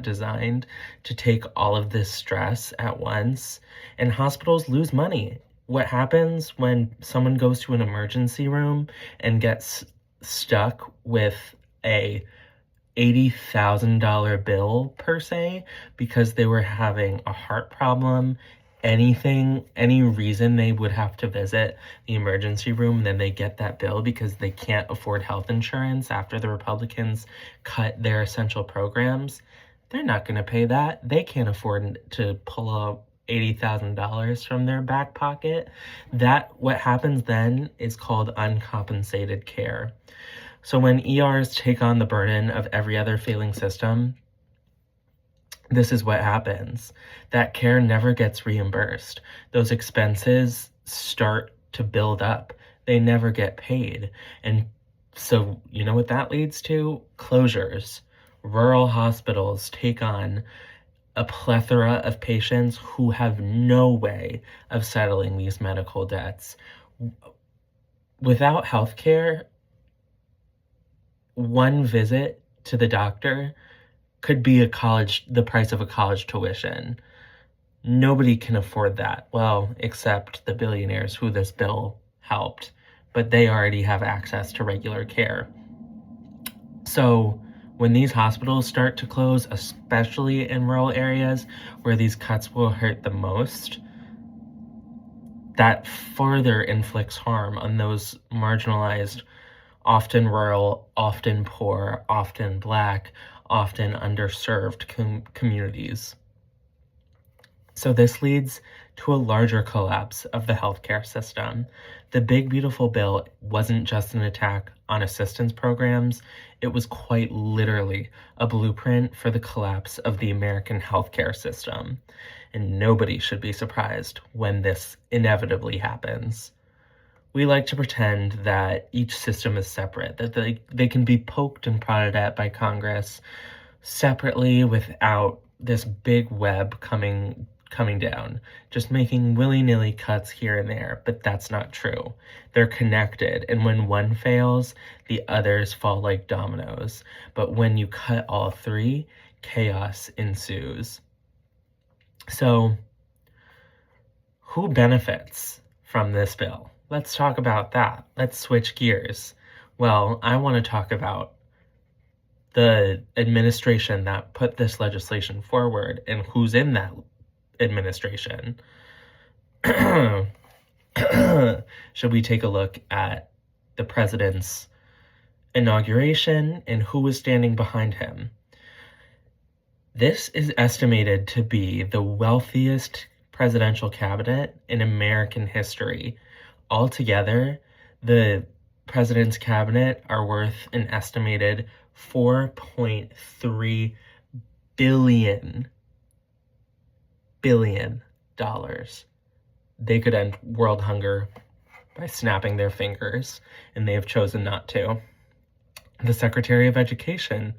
designed to take all of this stress at once, and hospitals lose money. What happens when someone goes to an emergency room and gets stuck with a $80,000 bill per se because they were having a heart problem, any reason they would have to visit the emergency room, then they get that bill because they can't afford health insurance after the Republicans cut their essential programs. They're not going to pay that. They can't afford to pull out $80,000 from their back pocket. What happens then is called uncompensated care. So when ERs take on the burden of every other failing system, this is what happens. That care never gets reimbursed. Those expenses start to build up. They never get paid. And so you know what that leads to? Closures. Rural hospitals take on a plethora of patients who have no way of settling these medical debts. Without healthcare, one visit to the doctor could be the price of a college tuition. Nobody can afford that. Well, except the billionaires who this bill helped, but they already have access to regular care. So when these hospitals start to close, especially in rural areas where these cuts will hurt the most, that further inflicts harm on those marginalized, often rural, often poor, often Black, often underserved communities. So this leads to a larger collapse of the healthcare system. The Big Beautiful Bill wasn't just an attack on assistance programs, it was quite literally a blueprint for the collapse of the American healthcare system. And nobody should be surprised when this inevitably happens. We like to pretend that each system is separate, that they can be poked and prodded at by Congress separately without this big web coming down, just making willy-nilly cuts here and there, but that's not true. They're connected, and when one fails, the others fall like dominoes. But when you cut all three, chaos ensues. So, who benefits from this bill? Let's talk about that. Let's switch gears. Well, I want to talk about the administration that put this legislation forward and who's in that administration. Should we take a look at the president's inauguration and who was standing behind him? This is estimated to be the wealthiest presidential cabinet in American history. Altogether, the president's cabinet are worth an estimated $4.3 billion. They could end world hunger by snapping their fingers, and they have chosen not to. The Secretary of Education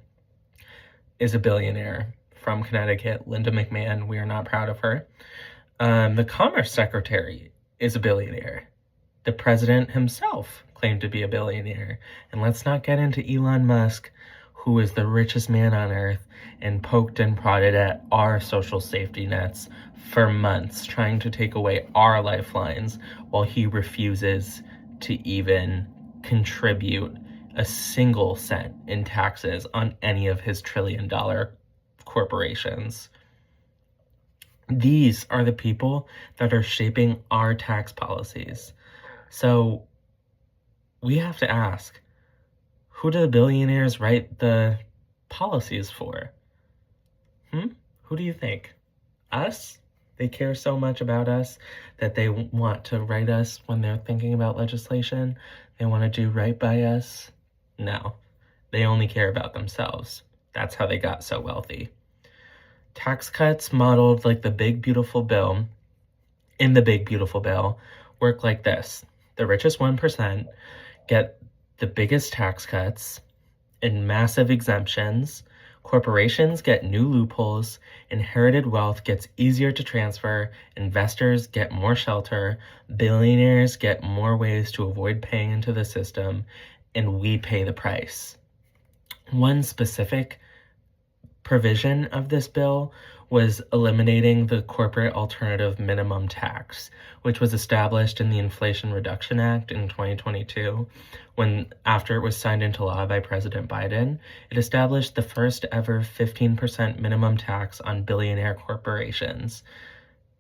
is a billionaire from Connecticut, Linda McMahon. We are not proud of her. The Commerce Secretary is a billionaire. The president himself claimed to be a billionaire. And let's not get into Elon Musk, who is the richest man on earth and poked and prodded at our social safety nets for months, trying to take away our lifelines while he refuses to even contribute a single cent in taxes on any of his trillion-dollar corporations. These are the people that are shaping our tax policies. So we have to ask, who do the billionaires write the policies for? Who do you think? Us? They care so much about us that they want to write us when they're thinking about legislation. They want to do right by us. No, they only care about themselves. That's how they got so wealthy. Tax cuts modeled like the Big Beautiful Bill, in the Big Beautiful Bill, work like this. The richest 1% get the biggest tax cuts and massive exemptions. Corporations get new loopholes. Inherited wealth gets easier to transfer. Investors get more shelter. Billionaires get more ways to avoid paying into the system. And we pay the price. One specific provision of this bill was eliminating the corporate alternative minimum tax, which was established in the Inflation Reduction Act in 2022, after it was signed into law by President Biden. It established the first ever 15% minimum tax on billionaire corporations.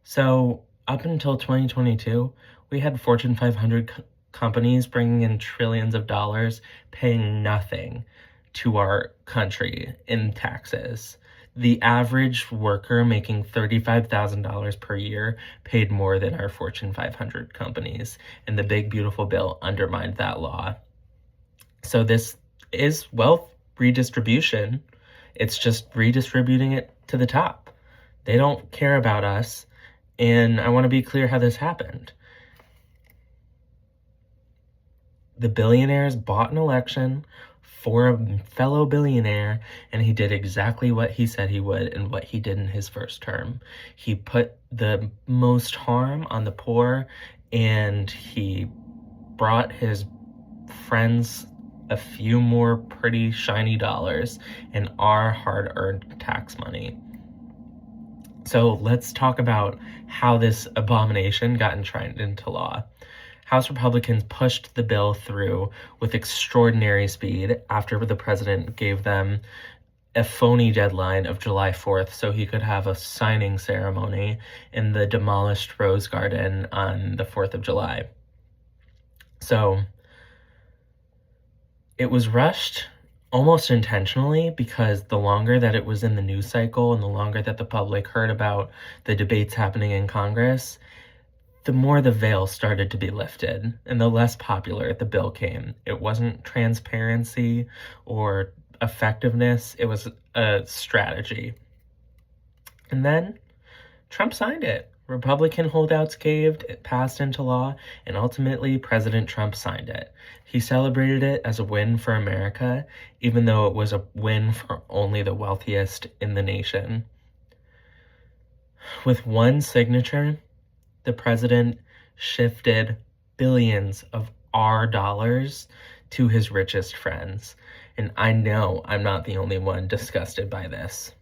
So up until 2022, we had Fortune 500 companies bringing in trillions of dollars, paying nothing to our country in taxes. The average worker making $35,000 per year paid more than our Fortune 500 companies, and the big beautiful bill undermined that law. So this is wealth redistribution. It's just redistributing it to the top. They don't care about us, and I want to be clear how this happened. The billionaires bought an election for a fellow billionaire, and he did exactly what he said he would and what he did in his first term. He put the most harm on the poor, and he brought his friends a few more pretty shiny dollars in our hard-earned tax money. So let's talk about how this abomination got enshrined into law. House Republicans pushed the bill through with extraordinary speed after the president gave them a phony deadline of July 4th so he could have a signing ceremony in the demolished Rose Garden on the 4th of July. So it was rushed almost intentionally because the longer that it was in the news cycle and the longer that the public heard about the debates happening in Congress, the more the veil started to be lifted and the less popular the bill came. It wasn't transparency or effectiveness, it was a strategy. And then Trump signed it. Republican holdouts caved, it passed into law, and ultimately President Trump signed it. He celebrated it as a win for America, even though it was a win for only the wealthiest in the nation. With one signature, the president shifted billions of our dollars to his richest friends. And I know I'm not the only one disgusted by this.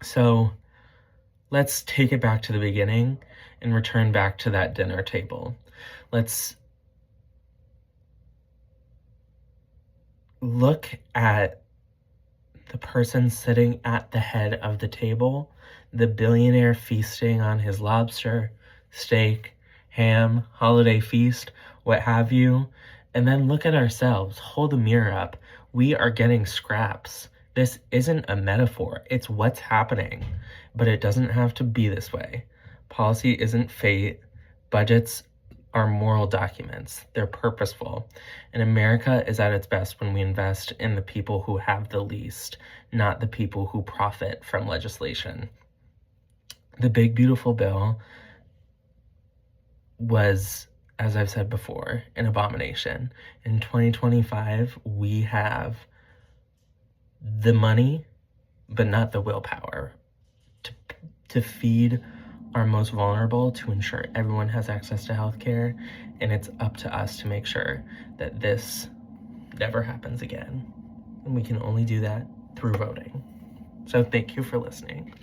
So let's take it back to the beginning and return back to that dinner table. Let's look at the person sitting at the head of the table, the billionaire feasting on his lobster, steak, ham, holiday feast, what have you, and then look at ourselves, hold a mirror up. We are getting scraps. This isn't a metaphor, it's what's happening, but it doesn't have to be this way. Policy isn't fate. Budgets are moral documents. They're purposeful. And America is at its best when we invest in the people who have the least, not the people who profit from legislation. The big beautiful bill was, as I've said before, an abomination. In 2025, we have the money, but not the willpower to feed our most vulnerable, to ensure everyone has access to healthcare, and it's up to us to make sure that this never happens again. And we can only do that through voting. So thank you for listening.